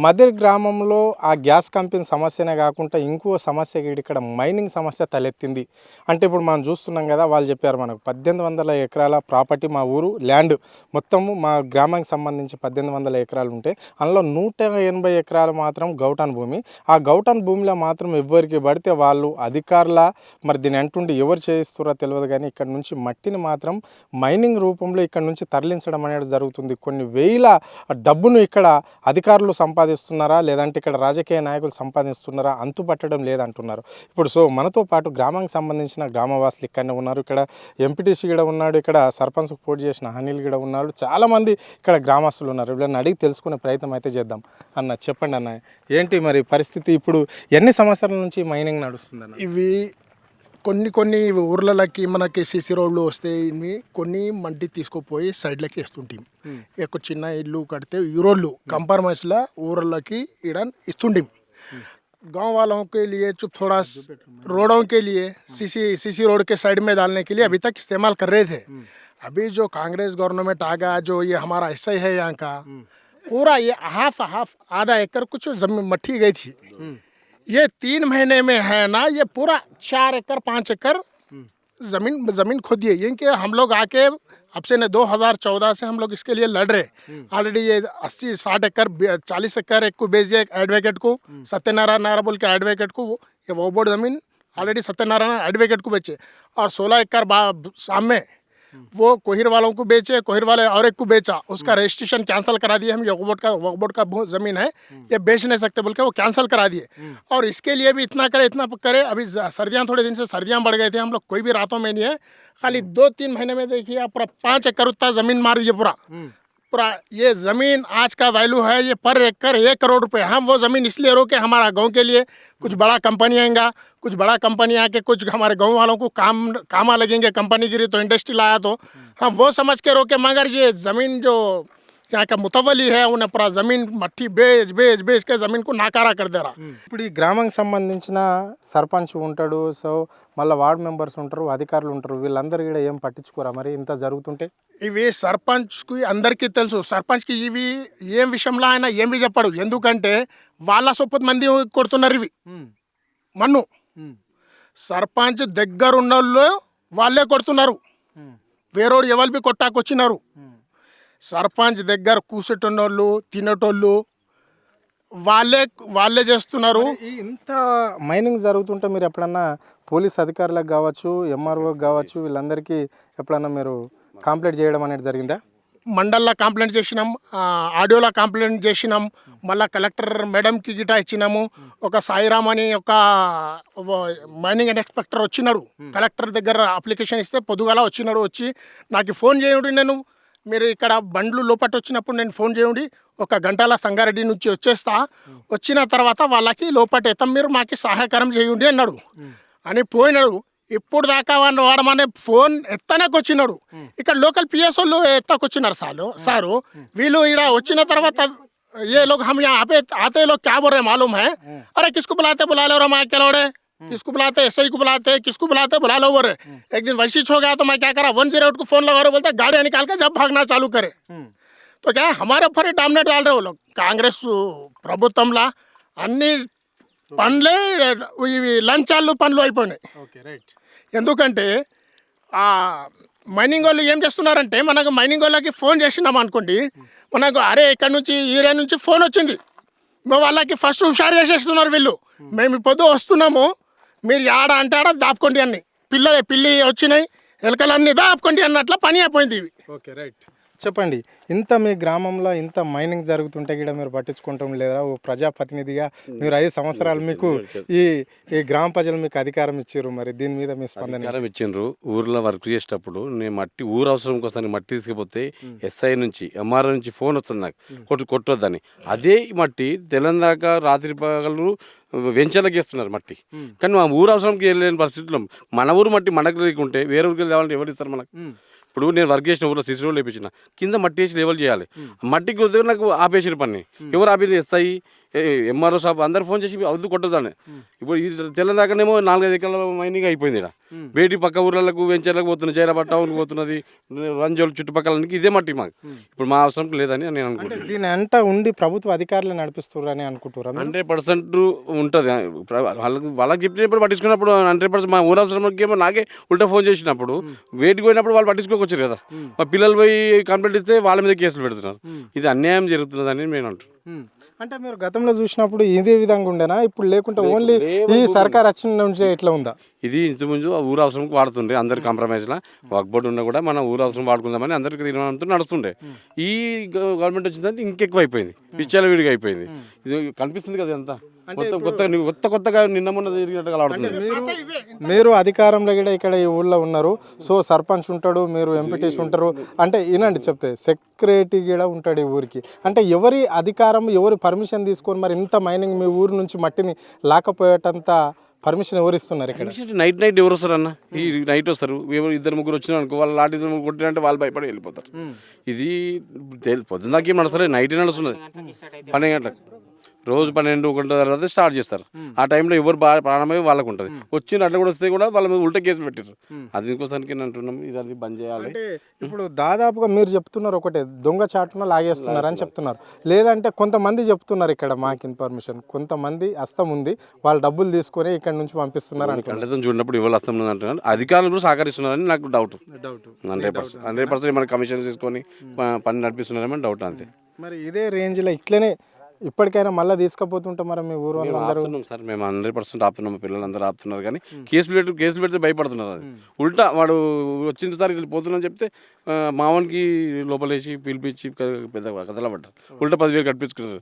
మదిర్ గ్రామంలో ఆ gas company సమస్యనే కాకుండా ఇంకో సమస్య ఇక్కడ మైనింగ్ సమస్య తలెత్తింది. అంటే ఇప్పుడు మనం చూస్తున్నాం కదా, వాళ్ళు చెప్పారు మనకు 1800 ఎకరాల ప్రాపర్టీ మా ఊరు ల్యాండ్ మొత్తము మా గ్రామానికి సంబంధించి 1800 ఎకరాలు ఉంటే అందులో 180 ఎకరాలు మాత్రం గౌటాన్ భూమి. ఆ గౌటాన్ భూమిలో మాత్రం ఎవరికి పడితే వాళ్ళు అధికారుల మరి దీని అంటుండి ఎవరు చేయిస్తారో తెలియదు, కానీ ఇక్కడ నుంచి మట్టిని మాత్రం మైనింగ్ రూపంలో ఇక్కడ నుంచి తరలించడం అనేది జరుగుతుంది. కొన్ని వేల డబ్బును ఇక్కడ అధికారులు సంపాదిస్తున్నారా లేదంటే ఇక్కడ రాజకీయ నాయకులు సంపాదిస్తున్నారా అంతుపట్టడం లేదంటున్నారు. ఇప్పుడు మనతో పాటు గ్రామానికి సంబంధించిన గ్రామవాసులు ఇక్కడనే ఉన్నారు. ఇక్కడ ఎంపీటీసీ కూడా ఉన్నాడు, ఇక్కడ సర్పంచ్కు పోటీ చేసిన అనిల్ కూడా ఉన్నాడు, చాలామంది ఇక్కడ గ్రామస్తులు ఉన్నారు. వీళ్ళని అడిగి తెలుసుకునే ప్రయత్నం అయితే చేద్దాం. అన్న చెప్పండి అన్న, ఏంటి మరి పరిస్థితి? ఇప్పుడు ఎన్ని సంవత్సరాల నుంచి మైనింగ్ నడుస్తుందన్న? ఇవి కొన్ని ఊర్లకి మనకి సిసి రోడ్లు వస్తే ఇవి కొన్ని మంటి తీసుకుపోయి సైడ్లకి వేస్తుంటాం. ఒక చిన్న ఇల్లు కడితే ఈ రోడ్లు కంప్రమైజ్లా ఊర్లకి ఇడ ఇస్తుంటాం. गांव वालों के लिए चुप थोड़ा रोडों के लिए सीसी रोड के साइड में डालने के लिए अभी तक इस्तेमाल कर रहे थे. अभी जो कांग्रेस गवर्नमेंट आ गया, जो ये हमारा हिस्सा है यहाँ का पूरा, ये हाफ आधा एकड़ कुछ जमीन मट्टी गई थी. ये 3 महीने में है ना, ये पूरा 4 एकड़ 5 एकड़ जमीन खोदी है. ये हम लोग आके अब से न 2014 से हम लोग इसके लिए लड़ रहे. ऑलरेडी ये 80-60 एकड़ 40 एकड़ एक को बेच दिया एडवोकेट को, सत्यनारायण बोल के एडवोकेट को. ये वो बोर्ड जमीन ऑलरेडी सत्यनारायण एडवोकेट को बेचे, और 16 एकड़ सामने वो कोहिर वालों को बेचे, कोहिर वाले और एक को बेचा. उसका रजिस्ट्रेशन कैंसिल करा दिए. हम वक्फ बोर्ड का ज़मीन है, ये बेच नहीं सकते बोल के वो कैंसिल करा दिए. और इसके लिए भी इतना करे. अभी सर्दियाँ थोड़े दिन से सर्दियाँ बढ़ गए थे, हम लोग कोई भी रातों में नहीं है. खाली 2-3 महीने में देखिए आप पूरा 5 एकड़ उतना ज़मीन मार दिए. पूरा ये ज़मीन आज का वैल्यू है ये पर एकड़ 1 करोड़ रुपए. हम वो ज़मीन इसलिए रोके, हमारा गांव के लिए कुछ बड़ा कंपनी आएगा, कुछ बड़ा कंपनी आके कुछ हमारे गांव वालों को काम लगेंगे. कंपनी गिरी तो इंडस्ट्री लाया तो हम वो समझ के रोके. मगर ये ज़मीन जो यहाँ का मुतवली है उन्हें पूरा ज़मीन मट्टी बेच के ज़मीन को नाकारा कर दे रहा. ఇప్పుడు ఈ గ్రామానికి సంబంధించిన సర్పంచ్ ఉంటాడు, మళ్ళీ వార్డ్ మెంబర్స్ ఉంటారు, అధికారులు ఉంటారు, వీళ్ళందరూ కూడా ఏం పట్టించుకోరా మరి ఇంత జరుగుతుంటే? ఇవి సర్పంచ్కి అందరికీ తెలుసు. సర్పంచ్కి ఇవి ఏం విషయంలో ఆయన ఏమి చెప్పడు. ఎందుకంటే వాళ్ళ సొప్పటి మంది కొడుతున్నారు ఇవి మన్ను. సర్పంచ్ దగ్గర ఉన్న వాళ్ళు వాళ్ళే కొడుతున్నారు, వేరేవాడు ఎవరు బి కొట్టాకొచ్చినారు. సర్పంచ్ దగ్గర కూర్చుంటున్నోళ్ళు తినేటోళ్ళు వాళ్ళే చేస్తున్నారు. ఇంత మైనింగ్ జరుగుతుంటే మీరు ఎప్పుడన్నా పోలీస్ అధికారులకు కావచ్చు, ఎంఆర్ఓకి కావచ్చు, వీళ్ళందరికీ ఎప్పుడన్నా మీరు కంప్లైంట్ చేయడం అనేది జరిగిందా? మండల్లో కంప్లైంట్ చేసినాం, ఆడియోలో కంప్లైంట్ చేసినాం, మళ్ళీ కలెక్టర్ మేడంకి గిటా ఇచ్చినాము. ఒక సాయిరామ్ అని ఒక మైనింగ్ ఇన్స్పెక్టర్ వచ్చినాడు, కలెక్టర్ దగ్గర అప్లికేషన్ ఇస్తే పొద్దుగాల వచ్చినాడు. వచ్చి నాకు ఫోన్ చేయండి, నేను మీరు ఇక్కడ బండ్లు లోపట వచ్చినప్పుడు నేను ఫోన్ చేయండి, 1 గంటల సంగారెడ్డి నుంచి వచ్చేస్తా, వచ్చిన తర్వాత వాళ్ళకి లోపట ఎత్తాం, మీరు మాకు సహాయకరం చేయండి అన్నాడు అని పోయినాడు. ఇప్పుడు దాకా వాడమనే ఫోన్ ఎత్తనకొచ్చినాడు. ఇక్కడ లోకల్ పిఎస్ వాళ్ళు ఎత్తకొచ్చినారు సారు. వీళ్ళు ఇక్కడ వచ్చిన తర్వాత ये लोग हम यहाँ पे आते लोग क्या बोल रहे हैं मालूम है? अरे किसको बुला लो रे, मैं क्या लोड़े, किसको बुलाते, एसआई को बुलाते, किसको बुलाते, बुला लो बोल रहे. एक दिन वैसे हो गया तो मैं क्या करा, 108 को फोन लगा रहा, बोलता गाड़ियाँ निकाल के जब भागना चालू करे. तो क्या है, हमारे ऊपर ही डामिनेट डाल रहे वो लोग. కాంగ్రెస్ ప్రభుత్వంలో అన్ని పనులే లంచాలు పనులు అయిపోయినాయి. ఎందుకంటే మైనింగ్ వాళ్ళు ఏం చేస్తున్నారంటే, మనకు మైనింగ్ వాళ్ళకి ఫోన్ చేసినాం అనుకోండి, మనకు అరే ఇక్కడ నుంచి ఏరియా నుంచి ఫోన్ వచ్చింది, వాళ్ళకి ఫస్ట్ హుషారు చేసేస్తున్నారు వీళ్ళు. మేము పొద్దు వస్తున్నాము, మీరు ఆడ అంటే ఆడ దాపుకోండి అన్ని పిల్లి వచ్చినాయి, ఎలకలన్నీ దాపుకోండి అన్నట్ల పని అయిపోయింది ఇవి. ఓకే రైట్, చెప్పండి. ఇంత మీ గ్రామంలో ఇంత మైనింగ్ జరుగుతుంటే కూడా మీరు పట్టించుకుంటాం లేదా? ఓ ప్రజాప్రతినిధిగా మీరు 5 సంవత్సరాలు మీకు ఈ గ్రామ ప్రజలు మీకు అధికారం ఇచ్చారు, మరి దీని మీద మీ స్పందన? అధికారం ఇచ్చిండ్రు. ఊర్లో వర్క్ చేసేటప్పుడు నేను ఊరు అవసరం కోసం మట్టి తీసుకుపోతే ఎస్ఐ నుంచి ఎంఆర్ఓ నుంచి ఫోన్ వస్తుంది నాకు, కొట్టొద్దని. అదే మట్టి తెలంగాణ రాత్రి పగలు వెంచర్లకు వేస్తున్నారు మట్టి. కానీ మా ఊరు అవసరంకి వెళ్ళలేని పరిస్థితుల్లో మన ఊరు మట్టి మనకు లేకుంటే వేరే ఊరికి వెళ్ళాలంటే ఎవరు ఇస్తారు మనకు? ఇప్పుడు నేను వర్క్ చేసిన ఊళ్ళో సిసి రోడ్లు వేయించిన కింద మట్టి వేసి లెవెల్ చేయాలి. మట్టికి వస్తే నాకు ఆపేసిన పని ఎవరు ఆపేసి ఎస్ఐ ఎంఆర్ఓ షాప్ అందరు ఫోన్ చేసి అవుతూ కొట్టదాన్ని. ఇప్పుడు ఈ తెలంగాణనేమో 4-5 ఎకరాల మైనింగ్ అయిపోయింది ఇక్కడ. బయటి పక్క ఊర్లకు వెంచర్లకు పోతున్నది, జైరాబాద్ టౌన్కి పోతున్నది, రంజోలు చుట్టుపక్కలకి ఇదే మట్టి మాకు. ఇప్పుడు మా అవసరం లేదని నేను అనుకుంటున్నాను. దీని అంట ఉండి ప్రభుత్వ అధికారులు నడిపిస్తున్నారని అనుకుంటున్నారా? 100% ఉంటుంది. వాళ్ళకి చెప్పినప్పుడు పట్టించుకున్నప్పుడు 100% మా ఊరు అవసరంకి ఏమో నాకే ఉల్టా ఫోన్ చేసినప్పుడు వేటికి పోయినప్పుడు వాళ్ళు పట్టించుకోవచ్చు కదా. మా పిల్లలు పోయి కంప్లైంట్ ఇస్తే వాళ్ళ మీద కేసులు పెడుతున్నారు. ఇది అన్యాయం జరుగుతున్నదని నేను అంటున్నాను. అంటే మీరు గతంలో చూసినప్పుడు ఇదే విధంగా ఉండేనా ఇప్పుడు, లేకుంటే ఓన్లీ ఈ సర్కార్ వచ్చిన నుంచి ఇట్లా ఉందా? ఇది ఇంతకుముందు ఊరు అవసరంకి వాడుతుండే అందరు కాంప్రమైజ్లా వర్క్ బోర్డు ఉన్నా కూడా మనం ఊరు అవసరం వాడుకుందామని అందరికి తీర్మానంతో నడుస్తుండే. ఈ గవర్నమెంట్ వచ్చిందంటే ఇంకెక్కువ అయిపోయింది, విడిగా అయిపోయింది. ఇది కనిపిస్తుంది కదా ఎంత కొత్తగా నిన్న మొన్న జరిగినట్టుగా ఆడుతుంది. మీరు అధికారంలో కూడా ఇక్కడ ఈ ఊళ్ళో ఉన్నారు, సో సర్పంచ్ ఉంటాడు, మీరు ఎంపీటీస్ ఉంటారు, అంటే వినండి చెప్తే సెక్రటరీ కూడా ఉంటాడు ఈ ఊరికి. అంటే ఎవరి అధికారం ఎవరి పర్మిషన్ తీసుకొని మరి ఇంత మైనింగ్ మీ ఊరు నుంచి మట్టిని లాకపోయేటంత పర్మిషన్ ఎవరు ఇస్తున్నారు ఇక్కడ? నైట్ ఎవరు వస్తారు అన్న? ఈ నైట్ వస్తారు, ఎవరు 2-3 వచ్చినా అనుకో, వాళ్ళు లాంటి 2-3 కొట్టినంటే వాళ్ళు భయపడి వెళ్ళిపోతారు. ఇది పొద్దున్న దాకా ఏం నడుస్తుంది, నైట్ నడుస్తున్నది. 12 గంటలకు రోజు 12-1 తర్వాత స్టార్ట్ చేస్తారు. ఆ టైంలో ఎవరు బాగా ప్రాణమే వాళ్ళకు ఉంటుంది. వచ్చిన అట్లా కూడా వస్తే కూడా వాళ్ళ మీద ఉల్టా కేసులు పెట్టారు. అది ఇంకోసారికి అంటున్నాం, ఇది అది బంద్ చేయాలి. ఇప్పుడు దాదాపుగా మీరు చెప్తున్నారు ఒకటే, దొంగ చాటున లాగేస్తున్నారు అని చెప్తున్నారు. లేదంటే కొంతమంది చెప్తున్నారు ఇక్కడ మాకు ఇన్ఫర్మేషన్, కొంతమంది హస్తం ఉంది, వాళ్ళు డబ్బులు తీసుకొని ఇక్కడ నుంచి పంపిస్తున్నారు అని. కళ్ళతో చూడనప్పుడు ఎవరు హస్తం ఉంది అంటున్నారు. అధికారులు కూడా సహకరిస్తున్నారని నాకు డౌట్. 100% మన కమిషన్ తీసుకొని పని నడిపిస్తున్నారని డౌట్ అంతే. మరి ఇదే రేంజ్లో ఇట్లనే ఇప్పటికైనా మళ్ళీ తీసుకుపోతుంటే మరి మీ ఊరు వాళ్ళందరూ సార్ మేము 100% ఆపుతున్నాం, పిల్లలందరూ ఆపుతున్నారు. కానీ కేసులు పెడితే భయపడుతున్నారు. అది ఉల్టా వాడు వచ్చింది సార్ ఇట్లా పోతున్నాను చెప్తే మావన్కి లోపలేసి పిలిపించి పెద్ద కథలా పడ్డారు. ఉల్టా 10,000 కట్టించుకున్నారు,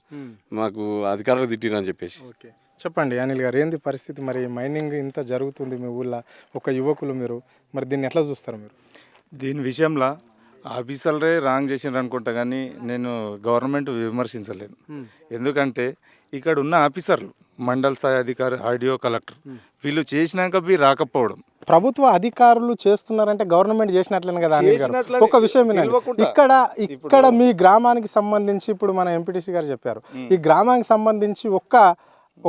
మాకు అధికారులు తిట్టిరు అని చెప్పేసి. ఓకే, చెప్పండి అనిల్ గారు, ఏంది పరిస్థితి? మరి మైనింగ్ ఇంత జరుగుతుంది మీ ఊళ్ళో, ఒక యువకులు మీరు, మరి దీన్ని ఎట్లా చూస్తారు మీరు? దీని విషయంలో ఆఫీసర్లే రాంగ్ చేసిండ్రు అనుకుంటా, కానీ నేను గవర్నమెంట్ విమర్శించలేను. ఎందుకంటే ఇక్కడ ఉన్న ఆఫీసర్లు, మండల స్థాయి అధికారి, ఆర్డీఓ, కలెక్టర్, వీళ్ళు చేసినాక రాకపోవడం. ప్రభుత్వ అధికారులు చేస్తున్నారంటే గవర్నమెంట్ చేసినట్లనే కదా అనిల్ గారు. ఒక విషయం వినండి, ఇక్కడ మీ గ్రామానికి సంబంధించి ఇప్పుడు మన ఎంపీటీసీ గారు చెప్పారు, ఈ గ్రామానికి సంబంధించి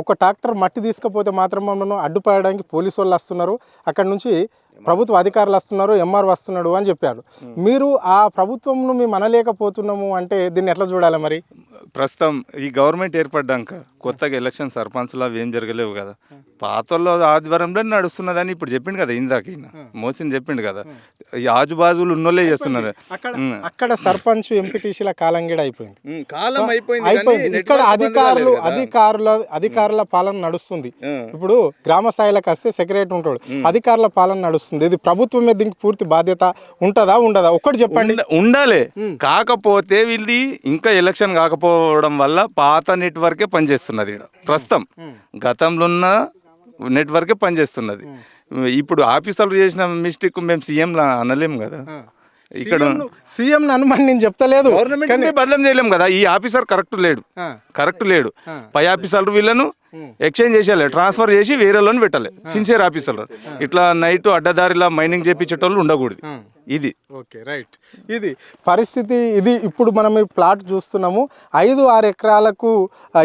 ఒక ట్రాక్టర్ మట్టి తీసుకపోతే మాత్రం మమ్మల్ని అడ్డుపడడానికి పోలీసు వాళ్ళు వస్తున్నారు, అక్కడ నుంచి ప్రభుత్వ అధికారులు వస్తున్నారు, ఎంఆర్ వస్తున్నాడు అని చెప్పారు. మీరు ఆ ప్రభుత్వంను మేము అనలేకపోతున్నాము అంటే దీన్ని ఎట్లా చూడాలి మరి? ప్రస్తుతం ఈ గవర్నమెంట్ ఏర్పడ్డాక కొత్తగా ఎలక్షన్ సర్పంచ్లు అవి ఏం జరగలేవు కదా, పాతల్లో ఆధ్వర్యంలో నడుస్తున్నదని ఇప్పుడు చెప్పిండు కదా, ఇందాక మోసిన్ చెప్పిండు కదా, ఈ ఆజుబాజులు ఉన్నోళ్ళే చేస్తున్నారు. అక్కడ సర్పంచ్ ఎంపీటీసీల కాలం కూడా అయిపోయింది. ఇక్కడ అధికారుల పాలన నడుస్తుంది. ఇప్పుడు గ్రామ స్థాయిలకు వస్తే సెక్రటరీ ఉంటాడు, అధికారుల పాలన నడుస్తుంది. ఇది ప్రభుత్వం మీద దీనికి పూర్తి బాధ్యత ఉంటుందా ఉండదా? ఒక్కటి చెప్పండి. ఉండాలి. కాకపోతే వీళ్ళది ఇంకా ఎలక్షన్ కాకపోవడం వల్ల పాత నెట్వర్కే పనిచేస్తున్నది ఇక్కడ ప్రస్తుతం. గతంలో ఉన్న నెట్వర్కే పనిచేస్తున్నది. ఇప్పుడు ఆఫీసర్లు చేసిన మిస్టేక్ మేము సీఎంలా అనలేము కదా. ఇక్కడ సీఎం అనుమానం నేను చెప్తలేదు, గవర్నమెంట్ బదలం చేయలేము కదా. ఈ ఆఫీసర్ కరెక్ట్ లేడు, పై ఆఫీసర్లు వీళ్ళను ఎక్స్చేంజ్ చేసేయాలి, ట్రాన్స్ఫర్ చేసి వేరే వాళ్ళని పెట్టాలి. సిన్సియర్ ఆఫీసర్లు ఇట్లా నైట్ అడ్డదారిలా మైనింగ్ చేయించేటోళ్ళు ఉండకూడదు. ఇది ఓకే, రైట్. ఇది పరిస్థితి. ఇది ఇప్పుడు మనం ఈ ప్లాట్ చూస్తున్నాము, 5-6 ఎకరాలకు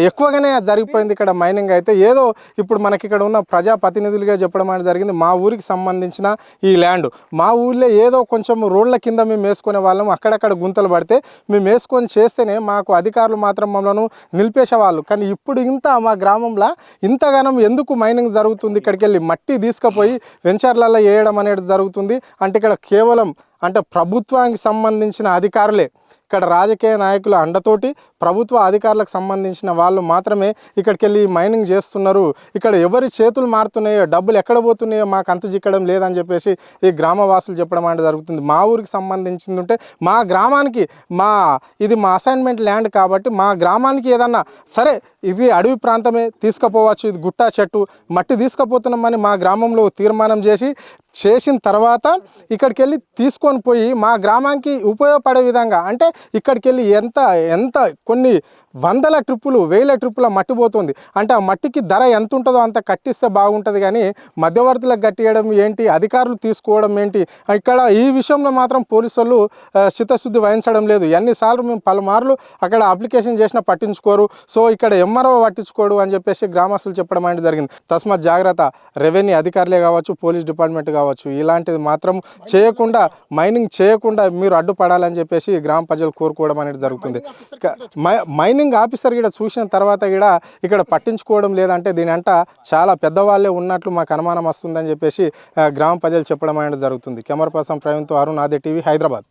ఎక్కువగానే జరిగిపోయింది ఇక్కడ మైనింగ్. అయితే ఏదో ఇప్పుడు మనకి ఇక్కడ ఉన్న ప్రజాప్రతినిధులుగా చెప్పడం అనేది జరిగింది, మా ఊరికి సంబంధించిన ఈ ల్యాండ్ మా ఊళ్ళో ఏదో కొంచెం రోడ్ల కింద మేము వేసుకునే వాళ్ళం, అక్కడక్కడ గుంతలు పడితే మేము వేసుకొని చేస్తేనే మాకు అధికారులు మాత్రం మమ్మల్ని నిలిపేసేవాళ్ళు. కానీ ఇప్పుడు ఇంత మా గ్రామంలో ఇంతగానం ఎందుకు మైనింగ్ జరుగుతుంది? ఇక్కడికి వెళ్ళి మట్టి తీసుకుపోయి వెంచర్లలో వేయడం అనేది జరుగుతుంది. అంటే ఇక్కడ కేవలం అంటే ప్రభుత్వానికి సంబంధించిన అధికారులే, ఇక్కడ రాజకీయ నాయకుల అండతోటి ప్రభుత్వ అధికారులకు సంబంధించిన వాళ్ళు మాత్రమే ఇక్కడికి వెళ్ళి మైనింగ్ చేస్తున్నారు. ఇక్కడ ఎవరి చేతులు మారుతున్నాయో, డబ్బులు ఎక్కడ పోతున్నాయో మాకు అంతు చిక్కడం లేదని చెప్పేసి ఈ గ్రామవాసులు చెప్పడం అనేది జరుగుతుంది. మా ఊరికి సంబంధించింది ఉంటే మా గ్రామానికి ఇది మా అసైన్మెంట్ ల్యాండ్ కాబట్టి మా గ్రామానికి ఏదన్నా సరే ఇది అడవి ప్రాంతమే తీసుకుపోవచ్చు, ఇది గుట్టా చెట్టు మట్టి తీసుకుపోతున్నామని మా గ్రామంలో తీర్మానం చేసిన తర్వాత ఇక్కడికి వెళ్ళి తీసుకొని పోయి మా గ్రామానికి ఉపయోగపడే విధంగా, అంటే ఇక్కడికి వెళ్ళి ఎంత కొన్ని వందల ట్రిప్పులు 1000 ట్రిప్పుల మట్టి పోతుంది. అంటే ఆ మట్టికి ధర ఎంత ఉంటుందో అంత కట్టిస్తే బాగుంటుంది, కానీ మధ్యవర్తులకు కట్టియడం ఏంటి, అధికారులు తీసుకోవడం ఏంటి, ఇక్కడ ఈ విషయంలో మాత్రం పోలీసు వాళ్ళు చిత్తశుద్ధి వహించడం లేదు. ఎన్నిసార్లు మేము పలుమార్లు అక్కడ అప్లికేషన్ చేసినా పట్టించుకోరు. సో ఇక్కడ ఎంఆర్ఓ పట్టించుకోడు అని చెప్పేసి గ్రామస్తులు చెప్పడం అనేది జరిగింది. తస్మాత్ జాగ్రత్త, రెవెన్యూ అధికారులే కావచ్చు, పోలీస్ డిపార్ట్మెంట్ కావచ్చు, ఇలాంటిది మాత్రం చేయకుండా, మైనింగ్ చేయకుండా మీరు అడ్డుపడాలని చెప్పేసి గ్రామ ప్రజలు కోరుకోవడం అనేది జరుగుతుంది. మైనింగ్ ఆఫీసర్ కూడా చూసిన తర్వాత కూడా ఇక్కడ పట్టించుకోవడం లేదంటే దీని అంట చాలా పెద్దవాళ్ళే ఉన్నట్లు మాకు అనుమానం వస్తుందని చెప్పేసి గ్రామ ప్రజలు చెప్పడం అనేది జరుగుతుంది. కెమెరా పర్సన్ ప్రవీణ్తో అరుణ్, ఆదే టీవీ, హైదరాబాద్.